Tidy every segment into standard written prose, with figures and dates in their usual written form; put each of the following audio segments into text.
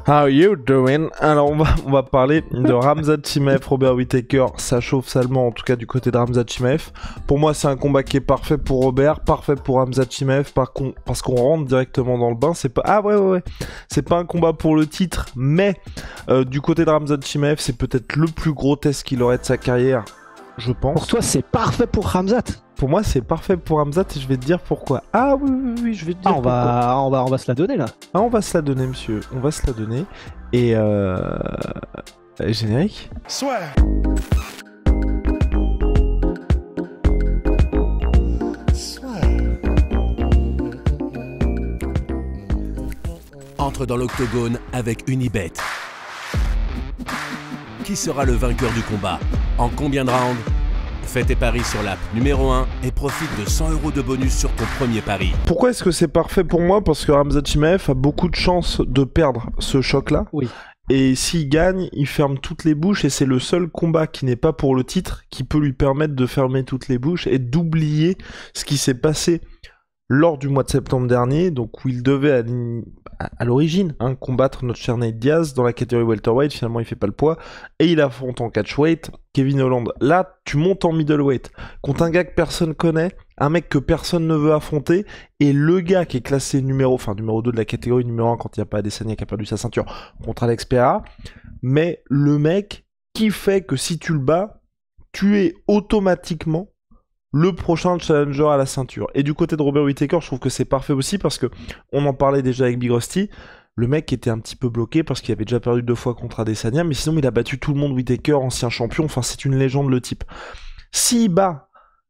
How you doing? Alors on va parler de Khamzat Chimaev, Robert Whittaker. Ça chauffe salement, en tout cas du côté de Khamzat Chimaev. Pour moi c'est un combat qui est parfait pour Robert, parfait pour Khamzat Chimaev, parce qu'on rentre directement dans le bain. C'est pas c'est pas un combat pour le titre, mais du côté de Khamzat Chimaev c'est peut-être le plus gros test qu'il aurait de sa carrière, je pense. Pour toi c'est parfait pour Khamzat? Pour moi, c'est parfait pour Khamzat et je vais te dire pourquoi. Ah oui, je vais te dire pourquoi. On va se la donner là. Ah, on va se la donner, monsieur. On va se la donner. Et générique. Soit. Entre dans l'octogone avec Unibet. Qui sera le vainqueur du combat? En combien de rounds? Fais tes paris sur l'app numéro 1 et profite de 100 € de bonus sur ton premier pari. Pourquoi est-ce que c'est parfait pour moi? Parce que Khamzat Chimaev a beaucoup de chances de perdre ce choc-là. Oui. Et s'il gagne, il ferme toutes les bouches et c'est le seul combat qui n'est pas pour le titre qui peut lui permettre de fermer toutes les bouches et d'oublier ce qui s'est passé lors du mois de septembre dernier, donc où il devait à l'origine combattre notre cher Nate Diaz dans la catégorie welterweight. Finalement il fait pas le poids et il affronte en catchweight Kevin Holland. Là tu montes en middleweight contre un gars que personne connaît, un mec que personne ne veut affronter, et le gars qui est classé numéro 2 de la catégorie, numéro 1 quand il n'y a pas Adesanya qui a perdu sa ceinture contre Alex Pereira, mais le mec qui fait que si tu le bats, tu es automatiquement le prochain challenger à la ceinture. Et du côté de Robert Whittaker, je trouve que c'est parfait aussi parce que on en parlait déjà avec Big Rusty. Le mec était un petit peu bloqué parce qu'il avait déjà perdu 2 fois contre Adesanya, mais sinon il a battu tout le monde. Whittaker, ancien champion, enfin c'est une légende le type. S'il bat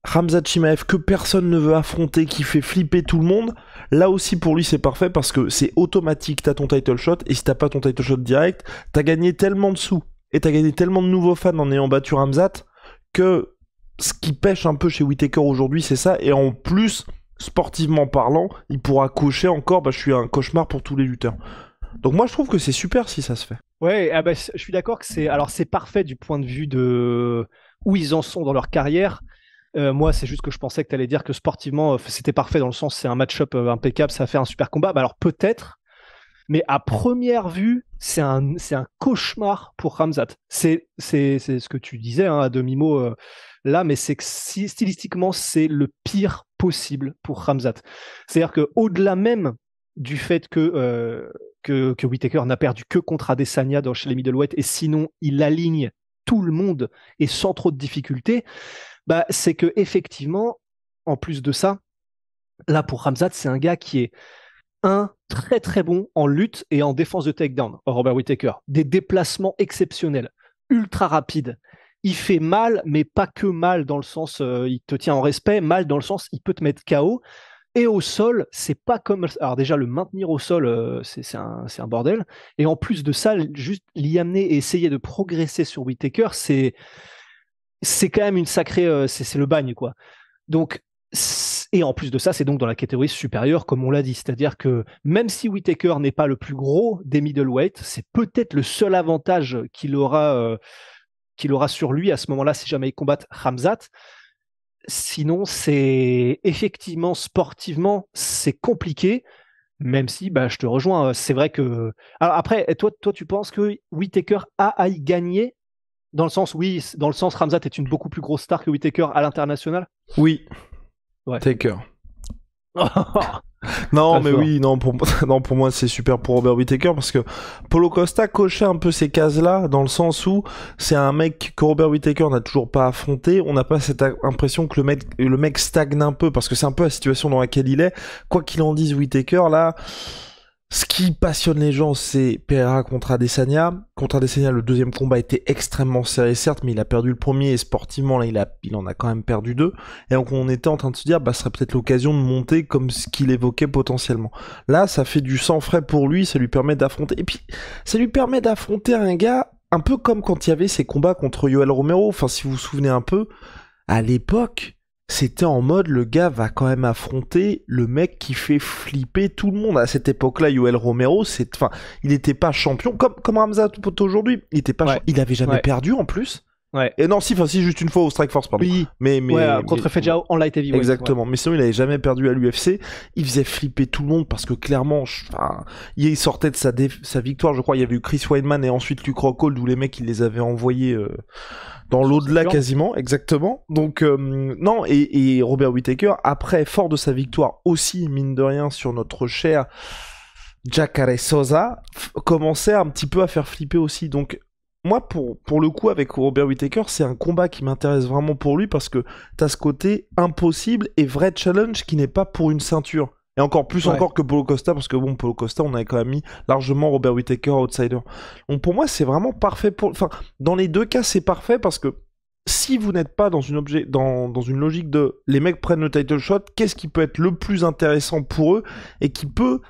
Khamzat Chimaev que personne ne veut affronter, qui fait flipper tout le monde, là aussi pour lui c'est parfait parce que c'est automatique, t'as ton title shot, et si t'as pas ton title shot direct, t'as gagné tellement de sous et t'as gagné tellement de nouveaux fans en ayant battu Khamzat que ce qui pêche un peu chez Whittaker aujourd'hui, c'est ça. Et en plus, sportivement parlant, il pourra cocher encore, je suis un cauchemar pour tous les lutteurs. Donc moi, je trouve que c'est super si ça se fait. Ouais, je suis d'accord que c'est parfait du point de vue de où ils en sont dans leur carrière. Moi, c'est juste que je pensais que tu allais dire que sportivement, c'était parfait dans le sens c'est un match-up impeccable, ça fait un super combat. Alors peut-être, mais à première vue, c'est un cauchemar pour Khamzat. C'est ce que tu disais à demi-mot là, mais c'est que stylistiquement, c'est le pire possible pour Khamzat. C'est-à-dire qu'au-delà même du fait que Whittaker n'a perdu que contre Adesanya chez les middleweight, et sinon il aligne tout le monde et sans trop de difficultés, c'est que effectivement, en plus de ça, là pour Khamzat, c'est un gars qui est très très bon en lutte et en défense de takedown, Robert Whittaker. Des déplacements exceptionnels, ultra rapides. Il fait mal, mais pas que mal dans le sens il te tient en respect, mal dans le sens il peut te mettre KO. Et au sol, c'est pas comme... Alors déjà, le maintenir au sol, c'est un bordel. Et en plus de ça, juste l'y amener et essayer de progresser sur Whittaker, c'est quand même une sacrée... c'est le bagne, quoi. Donc, et en plus de ça, c'est donc dans la catégorie supérieure, comme on l'a dit. C'est-à-dire que même si Whittaker n'est pas le plus gros des middleweight, c'est peut-être le seul avantage qu'il aura sur lui à ce moment-là si jamais il combat Khamzat. Sinon, c'est effectivement sportivement, c'est compliqué, même si je te rejoins. C'est vrai que. Alors après, toi, tu penses que Whittaker a à y gagner dans le sens, Khamzat est une beaucoup plus grosse star que Whittaker à l'international. Oui. Ouais. Whittaker. Non, mais oui, pour moi c'est super pour Robert Whittaker parce que Paulo Costa cochait un peu ces cases-là dans le sens où c'est un mec que Robert Whittaker n'a toujours pas affronté. On n'a pas cette impression que le mec stagne un peu parce que c'est un peu la situation dans laquelle il est. Quoi qu'il en dise, Whittaker, là, ce qui passionne les gens, c'est Pereira contre Adesanya. Contre Adesanya, le deuxième combat était extrêmement serré, certes, mais il a perdu le premier et sportivement, là, il en a quand même perdu 2. Et donc, on était en train de se dire, ce serait peut-être l'occasion de monter comme ce qu'il évoquait potentiellement. Là, ça fait du sang frais pour lui, ça lui permet d'affronter. Et puis, ça lui permet d'affronter un gars un peu comme quand il y avait ses combats contre Yoel Romero. Enfin, si vous vous souvenez un peu, à l'époque, c'était en mode le gars va quand même affronter le mec qui fait flipper tout le monde. À cette époque-là, Yoel Romero, il n'était pas champion comme Khamzat aujourd'hui. Il avait jamais perdu en plus. Ouais. Et non, si juste une fois au Strikeforce, pardon. Oui. Mais contre Fejao en light heavyweight. Exactement. Ouais. Mais sinon, il avait jamais perdu à l'UFC. Il faisait flipper tout le monde parce que clairement, il sortait de sa victoire. Je crois, il y avait eu Chris Weidman et ensuite Luke Rockhold où les mecs, il les avait envoyés dans l'au-delà quasiment. Exactement. Donc, non, et Robert Whittaker, après, fort de sa victoire aussi, mine de rien, sur notre cher Jacare Souza, commençait un petit peu à faire flipper aussi. Donc, moi, pour le coup, avec Robert Whittaker, c'est un combat qui m'intéresse vraiment pour lui parce que t'as ce côté impossible et vrai challenge qui n'est pas pour une ceinture. Et encore plus encore que Paulo Costa, parce que bon, Paulo Costa, on avait quand même mis largement Robert Whittaker outsider. Donc pour moi, c'est vraiment parfait Enfin, dans les deux cas, c'est parfait parce que si vous n'êtes pas dans une logique de les mecs prennent le title shot, qu'est-ce qui peut être le plus intéressant pour eux et qui peut...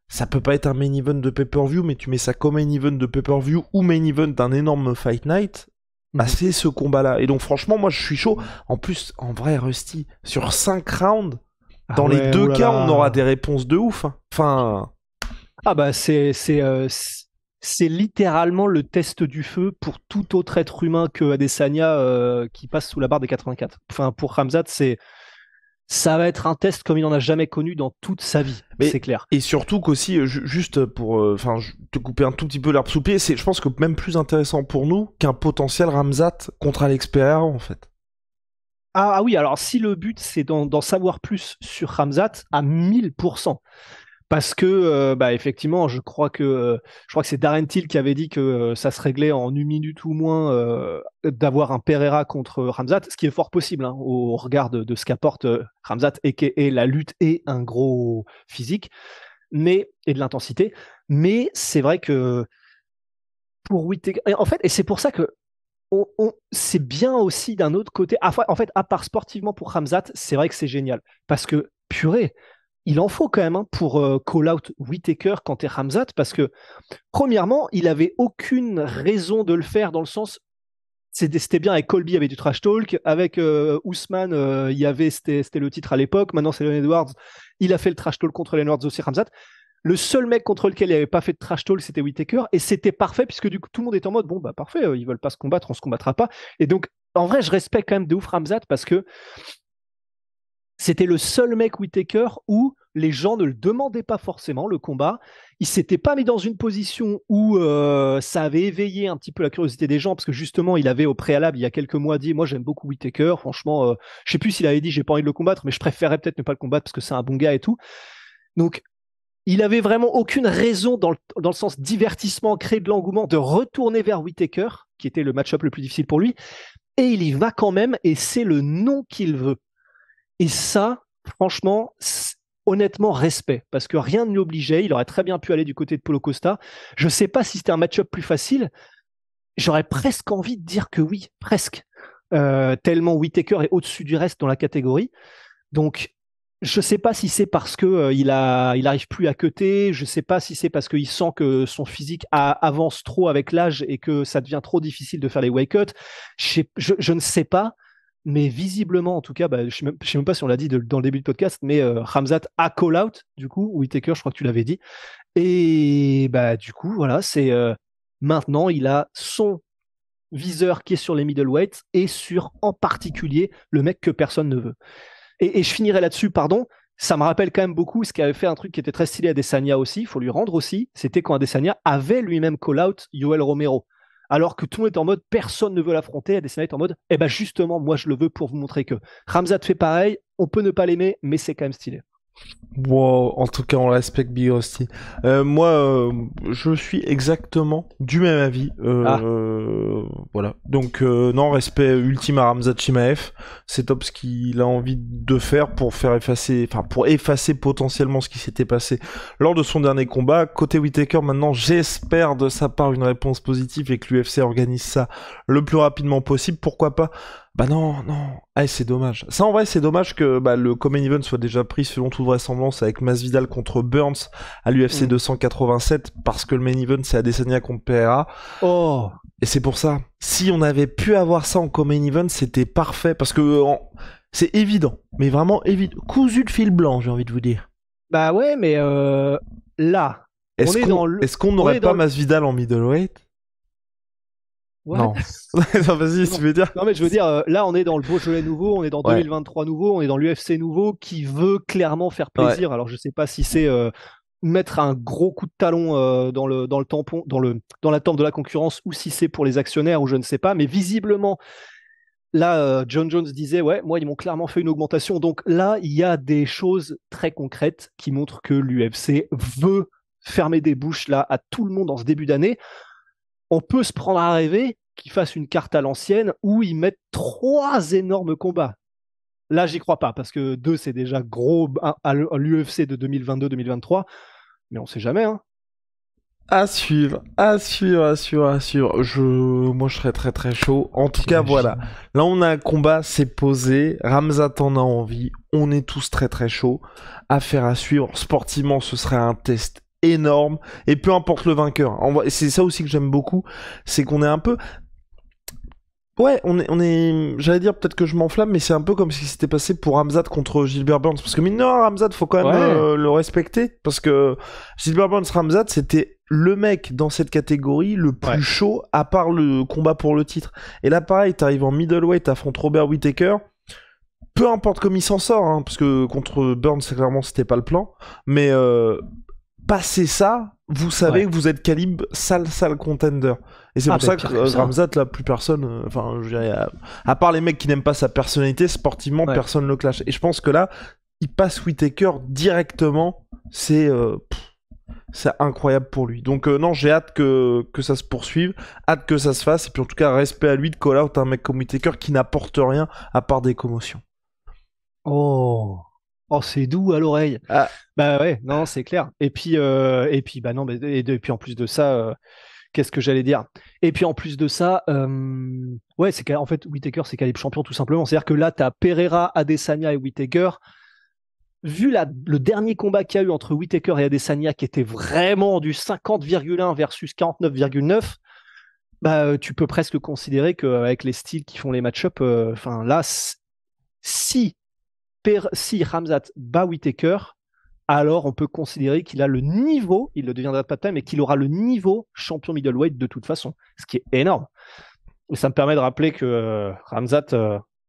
Ça peut pas être un main event de pay-per-view, mais tu mets ça comme main event de pay-per-view ou main event d'un énorme fight night, bah c'est ce combat-là. Et donc franchement, moi je suis chaud. En plus, en vrai, Rusty, sur 5 rounds, dans les deux cas, on aura des réponses de ouf. Hein. Enfin... Ah bah c'est littéralement le test du feu pour tout autre être humain que Adesanya qui passe sous la barre des 84. Enfin, pour Khamzat, ça va être un test comme il n'en a jamais connu dans toute sa vie, c'est clair. Et surtout qu'aussi, juste pour te couper un tout petit peu l'herbe sous le pied, c'est, je pense que même plus intéressant pour nous qu'un potentiel Khamzat contre Alex Pereira, en fait. Ah oui, alors si le but c'est d'en savoir plus sur Khamzat, à 1000%. Parce que, effectivement, je crois que c'est Darren Till qui avait dit que ça se réglait en une minute ou moins d'avoir un Pereira contre Khamzat, ce qui est fort possible au regard de ce qu'apporte Khamzat et la lutte et un gros physique, et de l'intensité. Mais c'est vrai que pour Whittaker, en fait, et c'est pour ça que c'est bien aussi d'un autre côté. En fait, à part sportivement pour Khamzat, c'est vrai que c'est génial parce que purée. Il en faut quand même pour call out Whittaker quand t'es Khamzat, parce que premièrement, il avait aucune raison de le faire dans le sens, c'était bien avec Colby, il y avait du trash talk, avec Ousmane, c'était le titre à l'époque, maintenant c'est Leon Edwards, il a fait le trash talk contre Leon Edwards aussi Khamzat. Le seul mec contre lequel il n'avait pas fait de trash talk, c'était Whittaker, et c'était parfait puisque du coup tout le monde est en mode bon bah parfait, ils veulent pas se combattre, on se combattra pas. Et donc en vrai, je respecte quand même de ouf Khamzat parce que c'était le seul mec Whittaker où les gens ne le demandaient pas forcément, le combat. Il s'était pas mis dans une position où ça avait éveillé un petit peu la curiosité des gens, parce que justement, il avait au préalable, il y a quelques mois, dit « Moi, j'aime beaucoup Whittaker. Franchement, je sais plus s'il avait dit « J'ai pas envie de le combattre, mais je préférerais peut-être ne pas le combattre parce que c'est un bon gars et tout. » Donc, il avait vraiment aucune raison, dans le sens divertissement, créer de l'engouement, de retourner vers Whittaker, qui était le match-up le plus difficile pour lui. Et il y va quand même, et c'est le nom qu'il veut. Et ça, franchement, honnêtement, respect. Parce que rien ne l'obligeait. Il aurait très bien pu aller du côté de Paulo Costa. Je ne sais pas si c'était un match-up plus facile. J'aurais presque envie de dire que oui, presque. Tellement Whittaker est au-dessus du reste dans la catégorie. Donc, je ne sais pas si c'est parce qu'il n'arrive plus à cutter. Je ne sais pas si c'est parce qu'il sent que son physique avance trop avec l'âge et que ça devient trop difficile de faire les weight cuts. Je ne sais pas. Mais visiblement, en tout cas, je ne sais même pas si on l'a dit dans le début du podcast, mais Khamzat a call out, du coup, Whittaker, je crois que tu l'avais dit. Et du coup, voilà, c'est maintenant, il a son viseur qui est sur les middleweights et sur, en particulier, le mec que personne ne veut. Et je finirai là-dessus, pardon. Ça me rappelle quand même beaucoup ce qui avait fait un truc qui était très stylé à Adesanya aussi, il faut lui rendre aussi, c'était quand Adesanya avait lui-même call out Yoel Romero. Alors que tout le monde est en mode personne ne veut l'affronter, Adesanya est en mode justement moi je le veux pour vous montrer que Khamzat fait pareil, on peut ne pas l'aimer mais c'est quand même stylé. Wow, en tout cas on respecte Big Rusty. Moi je suis exactement du même avis. Voilà. Donc non, respect ultime à Khamzat Chimaev. C'est top ce qu'il a envie de faire pour effacer potentiellement ce qui s'était passé lors de son dernier combat. Côté Whittaker maintenant, j'espère de sa part une réponse positive et que l'UFC organise ça le plus rapidement possible. Pourquoi pas? Non. C'est dommage. Ça, en vrai, c'est dommage que le Common Event soit déjà pris selon toute vraisemblance avec Masvidal contre Burns à l'UFC 287 parce que le Main Event, c'est Adesanya contre Pereira. Oh. Et c'est pour ça. Si on avait pu avoir ça en Common Event, c'était parfait parce que c'est évident. Mais vraiment évident. Cousu de fil blanc, j'ai envie de vous dire. Bah ouais, mais là, est-ce qu'on n'aurait pas Masvidal en middleweight? Ouais. Non. Non, vas-y, tu veux dire. Non, mais je veux dire, là, on est dans le Beaujolais nouveau, on est dans Ouais. 2023 nouveau, on est dans l'UFC nouveau qui veut clairement faire plaisir. Alors, je sais pas si c'est mettre un gros coup de talon dans le tampon, dans la tempe de la concurrence, ou si c'est pour les actionnaires, ou je ne sais pas. Mais visiblement, là, John Jones disait, ouais, moi, ils m'ont clairement fait une augmentation. Donc là, il y a des choses très concrètes qui montrent que l'UFC veut fermer des bouches là à tout le monde en ce début d'année. On peut se prendre à rêver qu'ils fassent une carte à l'ancienne où ils mettent 3 énormes combats. Là, j'y crois pas, parce que 2, c'est déjà gros à l'UFC de 2022-2023, mais on sait jamais. Hein. À suivre. Moi, je serais très très chaud. En tout cas, voilà. Là, on a un combat, c'est posé. Khamzat en a envie. On est tous très très chauds. Affaire à suivre. Sportivement, ce serait un test énorme. Et peu importe le vainqueur. C'est ça aussi que j'aime beaucoup. C'est qu'on est un peu... Ouais, on est, j'allais dire peut-être que je m'enflamme, mais c'est un peu comme ce qui s'était passé pour Khamzat contre Gilbert Burns. Parce que mine de rien, Khamzat, faut quand même le respecter. Parce que Gilbert Burns, Khamzat, c'était le mec dans cette catégorie le plus chaud, à part le combat pour le titre. Et là, pareil, t'arrives en middleweight, t'affrontes Robert Whittaker. Peu importe comme il s'en sort, hein, parce que contre Burns, clairement, c'était pas le plan. Mais passer ça, vous savez que vous êtes calibre sale contender. Et c'est pour ça que Khamzat, là, plus personne, enfin, je dirais, à part les mecs qui n'aiment pas sa personnalité, sportivement, personne le clash. Et je pense que là, il passe Whittaker directement, c'est incroyable pour lui. Donc non, j'ai hâte que ça se poursuive, hâte que ça se fasse, et puis en tout cas, respect à lui de call out un mec comme Whittaker qui n'apporte rien à part des commotions. Oh, c'est doux à l'oreille. Ah. Bah ouais, non, c'est clair. Et puis bah non, et puis en plus de ça, qu'est-ce que j'allais dire? Et puis en plus de ça, ouais, c'est qu'en fait, Whittaker, c'est calibre champion tout simplement. C'est-à-dire que là, t'as Pereira, Adesanya et Whittaker. Vu le dernier combat qu'il y a eu entre Whittaker et Adesanya, qui était vraiment du 50,1 versus 49,9, bah, tu peux presque considérer qu'avec les styles qui font les match-up, là, si Khamzat bat Whittaker, alors on peut considérer qu'il a le niveau, il ne deviendra pas de time, mais qu'il aura le niveau champion middleweight de toute façon, ce qui est énorme. Et ça me permet de rappeler que Khamzat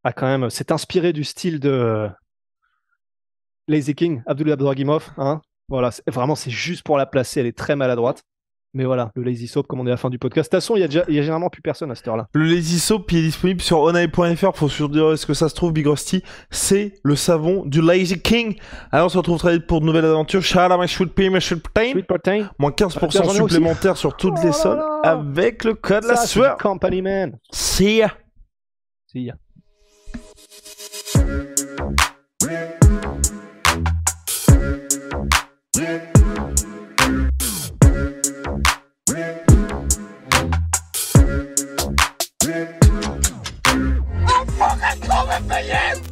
a quand même s'est inspiré du style de Lazy King, Abdullah Abduragimov. Hein, voilà, c'est juste pour la placer, elle est très maladroite. Mais voilà, le Lazy Soap, comme on est à la fin du podcast. De toute façon, il y a généralement plus personne à cette heure-là. Le Lazy Soap, il est disponible sur onai.fr. Faut sur dire est-ce que ça se trouve, Big Rusty. C'est le savon du Lazy King. Alors, on se retrouve très vite pour de nouvelles aventures. Shout out my sweet pea, my sweet protein. Moins 15% supplémentaire sur toutes les sols avec le code la sueur. Company man. See ya. See ya. I'm fucking coming for you!